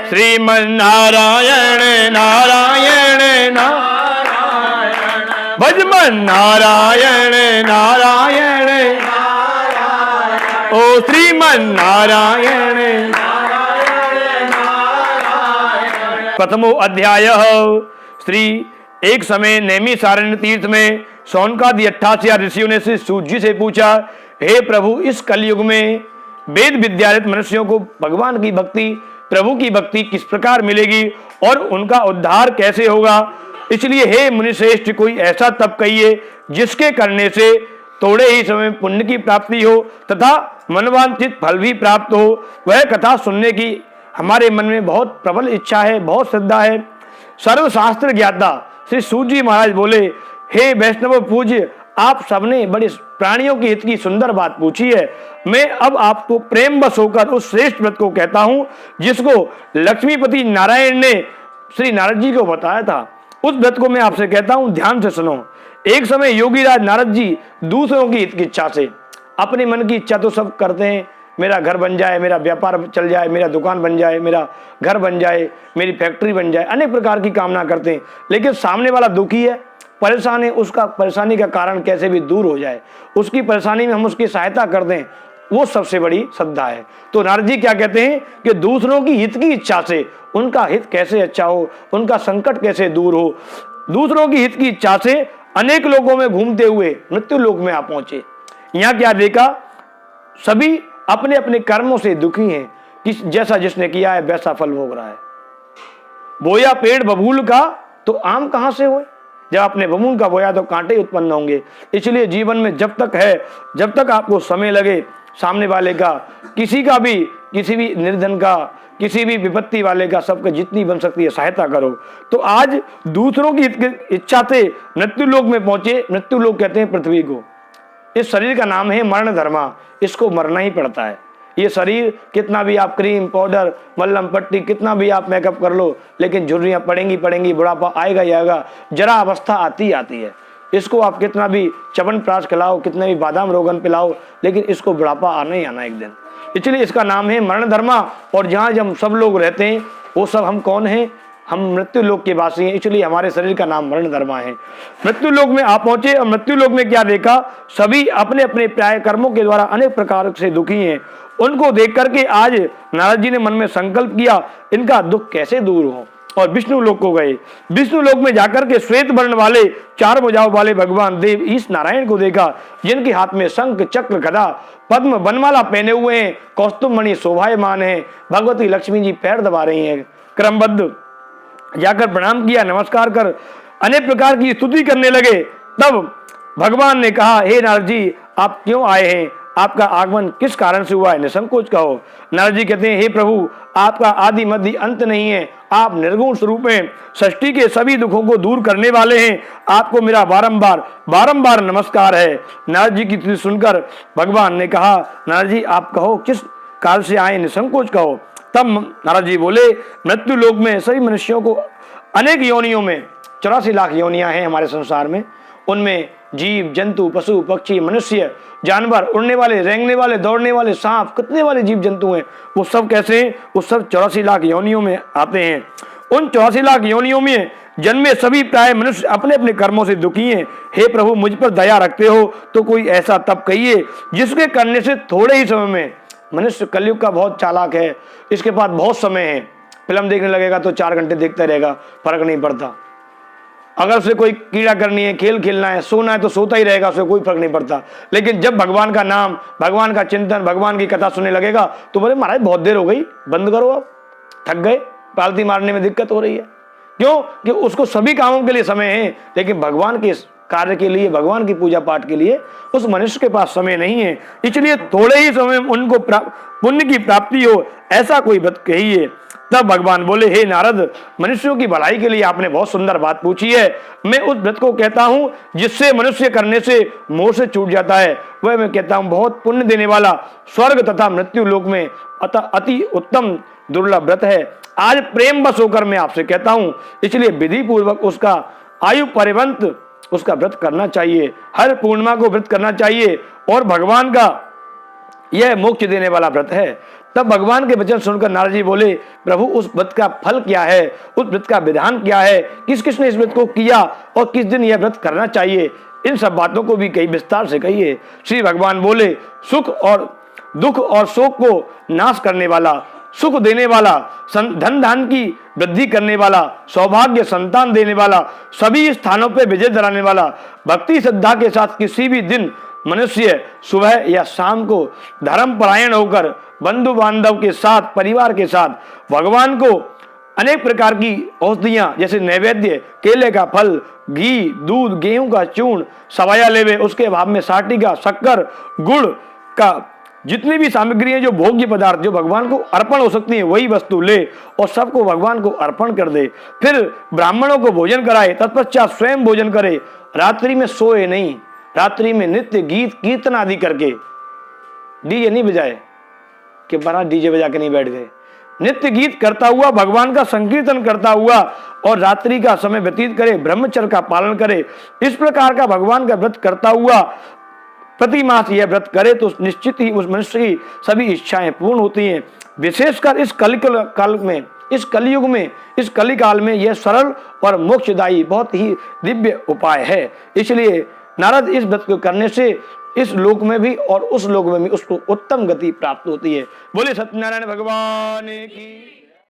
श्रीमन्नारायण नारायण नारायण, भजमन नारायण नारायण, ओ श्रीमन्नारायण। प्रथमो अध्याय। श्री एक समय नैमिषारण्य तीर्थ में शौनकादि 88 ऋषियों ने श्री सूत जी से पूछा, हे प्रभु, इस कलयुग में वेद विद्यारत मनुष्यों को भगवान की भक्ति, प्रभु की भक्ति किस प्रकार मिलेगी और उनका उद्धार कैसे होगा? इसलिए हे मुनिश्रेष्ठ, कोई ऐसा तप कहिए जिसके करने से थोड़े ही समय पुण्य की प्राप्ति हो तथा मनवांछित फल भी प्राप्त हो। वह कथा सुनने की हमारे मन में बहुत प्रबल इच्छा है, बहुत श्रद्धा है। सर्वशास्त्र ज्ञाता श्री सूत जी महाराज बोले, हे वैष्णव पूज्य, आप सबने बड़े प्राणियों की हित की सुंदर बात पूछी है। मैं अब आपको प्रेम बस होकर उस श्रेष्ठ व्रत को कहता हूं जिसको लक्ष्मीपति नारायण ने श्री नारद जी को बताया था। उस व्रत को मैं आपसे कहता हूं, ध्यान से सुनो। एक समय योगीराज नारद जी दूसरों की हित की इच्छा से, अपने मन की इच्छा तो सब करते हैं, मेरा घर बन जाए, मेरा व्यापार चल जाए, मेरा दुकान बन जाए, मेरा घर बन जाए, मेरी फैक्ट्री बन जाए, अनेक प्रकार की कामना करते हैं। लेकिन सामने वाला दुखी है, परेशान है, उसका परेशानी का कारण कैसे भी दूर हो जाए, उसकी परेशानी में हम उसकी सहायता कर दें, वो सबसे बड़ी श्रद्धा है। तो नारद जी क्या कहते हैं कि दूसरों की हित की इच्छा से उनका हित कैसे अच्छा हो, उनका संकट कैसे दूर हो, दूसरों की हित की इच्छा से अनेक लोगों में घूमते हुए मृत्यु लोक में आप पहुंचे। यहाँ क्या देखा, सभी अपने अपने कर्मों से दुखी हैं, किस जैसा जिसने किया है वैसा फल भोग रहा है। बोया पेड़ बबूल का तो आम कहां से हुए, जब आपने बबूल का बोया तो कांटे उत्पन्न होंगे। इसलिए जीवन में जब तक है, जब तक आपको समय लगे, सामने वाले का, किसी का भी, किसी भी निर्धन का, किसी भी विपत्ति वाले का, सबका जितनी बन सकती है सहायता करो। तो आज दूसरों की इच्छा से मृत्यु लोक में पहुंचे। मृत्यु लोक कहते हैं पृथ्वी को। इस शरीर का नाम है मरण धर्मा, इसको मरना ही पड़ता है। ये शरीर कितना भी आप क्रीम पाउडर मल्लम पट्टी कितना भी आप मेकअप कर लो, लेकिन झुर्रियां पड़ेंगी पड़ेंगी, बुढ़ापा आएगा ही आएगा, जरा अवस्था आती आती है। इसको आप कितना भी च्यवनप्राश खिलाओ, कितने भी बादाम रोगन पिलाओ, लेकिन इसको बुढ़ापा आना ही आना एक दिन। इसलिए इसका नाम है मरण धर्मा। और जहाँ जब सब लोग रहते हैं वो सब हम कौन हैं, हम मृत्यु लोक के वासी हैं, इसलिए हमारे शरीर का नाम मरण धर्मा है। मृत्यु लोक में आप पहुंचे और मृत्यु लोक में क्या देखा, सभी अपने अपने प्राय कर्मों के द्वारा अनेक प्रकार से दुखी हैं। उनको देख करके आज नारद जी ने मन में संकल्प किया, इनका दुख कैसे दूर हो, और विष्णु लोक को गए। विष्णु लोक में जाकर के श्वेत वर्ण वाले 4 भुजाओं वाले भगवान देव ईश नारायण को देखा, जिनके हाथ में शंख चक्र गदा पद्म बनमाला पहने हुए हैं, कौस्तुभ मणि शोभायमान है। भगवती लक्ष्मी जी पैर दबा रही हैं, क्रमबद्ध जाकर प्रणाम किया, नमस्कार कर अनेक प्रकार की स्तुति करने लगे। तब भगवान ने कहा, हे नारद जी, आप क्यों आए हैं, आपका आगमन किस कारण से हुआ है, निसंकोच कहो। नारद जी कहते हैं, हे प्रभु, आपका आदि मध्य अंत नहीं है, आप निर्गुण स्वरूप हैं, सृष्टि के सभी दुखों को दूर करने वाले हैं, आपको मेरा बारंबार बारंबार नमस्कार है। नारद जी की स्तुति सुनकर भगवान ने कहा, नारद जी आप कहो किस काल से आए, निसंकोच कहो। तब नारद जी बोले, मृत्यु लोक में सभी मनुष्यों को अनेक योनियों में 84 लाख योनियां हैं हमारे संसार में, उनमें जीव जंतु पशु पक्षी मनुष्य जानवर, उड़ने वाले रेंगने वाले दौड़ने वाले सांप, कितने वाले जीव जंतु हैं, वो सब कैसे हैं, वो सब 84 लाख योनियों में आते हैं। उन 84 लाख योनियों में जन्मे सभी प्राय मनुष्य अपने अपने कर्मों से दुखी हैं। हे प्रभु, मुझ पर दया रखते हो तो कोई ऐसा तप कहिए जिसके करने से थोड़े ही समय में, मनुष्य कलयुग का बहुत चालाक है, इसके पास बहुत समय है, फिल्म देखने लगेगा तो 4 घंटे देखता रहेगा, फर्क नहीं पड़ता। अगर उसे कोई कीड़ा करनी है, खेल खेलना है, सोना है तो सोता ही रहेगा, उसे कोई फर्क नहीं पड़ता। लेकिन जब भगवान का नाम, भगवान का चिंतन, भगवान की कथा सुनने लगेगा तो बोले, महाराज बहुत देर हो गई, बंद करो, अब थक गए, पालती मारने में दिक्कत हो रही है। क्यों कि उसको सभी कामों के लिए समय है, लेकिन भगवान के कार्य के लिए, भगवान की पूजा पाठ के लिए उस मनुष्य के पास समय नहीं है। इसलिए थोड़े ही समय में उनको पुण्य की प्राप्ति हो, ऐसा कोई व्रत कहिए। तब भगवान बोले, हे नारद, मनुष्यों की भलाई के लिए आपने बहुत सुंदर बात पूछी है। मैं उस व्रत को कहता हूं जिससे मनुष्य करने से मोह से छूट जाता है। वह मैं कहता हूं बहुत पुण्य देने वाला, स्वर्ग तथा मृत्यु लोक में अति उत्तम दुर्लभ व्रत है। आज प्रेम बस होकर मैं आपसे कहता हूं, इसलिए विधि पूर्वक उसका आयु परिवंत उसका व्रत करना चाहिए, हर पूर्णिमा को व्रत करना चाहिए, और भगवान का यह मोक्ष देने वाला व्रत है। तब भगवान के वचन सुनकर नारद जी बोले, प्रभु उस व्रत का फल क्या है, उस व्रत का विधान क्या है, किस किसने इस व्रत को किया और किस दिन यह व्रत करना चाहिए, इन सब बातों को भी कई विस्तार से कहिए। श्री भगवान बोले, सुख और दुख और शोक को नाश करने वाला, सुख देने वाला, धन धान की वृद्धि करने वाला, सौभाग्य संतान देने वाला, सभी स्थानों पर विजय दिलाने वाला, भक्ति श्रद्धा के साथ किसी भी दिन मनुष्य सुबह या शाम को धर्म परायण होकर बंधु बांधव के साथ, परिवार के साथ भगवान को अनेक प्रकार की औषधियां जैसे नैवेद्य, केले का फल, घी, दूध, गेहूं का चूर्ण, सवाया लेवे, उसके अभाव में साटिका, शक्कर, गुड़ का जितनी भी सामग्री है, जो भोग्य पदार्थ जो भगवान को अर्पण हो सकती है, वही वस्तु ले और सबको भगवान को अर्पण कर दे। फिर ब्राह्मणों को भोजन कराए, तत्पश्चात स्वयं भोजन करे, रात्रि में सोए नहीं, रात्रि में नित्य गीत कीर्तन आदि करके, डीजे नहीं बजाए कि बड़ा डीजे बजा के नहीं बैठ गए, नित्य गीत करता हुआ भगवान का संकीर्तन करता हुआ और रात्रि का समय व्यतीत करे, ब्रह्मचर्य का पालन करे। इस प्रकार का भगवान का व्रत करता हुआ प्रति मास यह व्रत करे तो निश्चित ही उस मनुष्य की सभी इच्छाएं पूर्ण होती हैं। विशेषकर इस काल में, इस कलयुग में, इस कलिकाल में यह सरल और मोक्षदायी बहुत ही दिव्य उपाय है। इसलिए नारद इस व्रत को करने से इस लोक में भी और उस लोक में भी उसको उत्तम गति प्राप्त होती है। बोले सत्यनारायण भगवान की।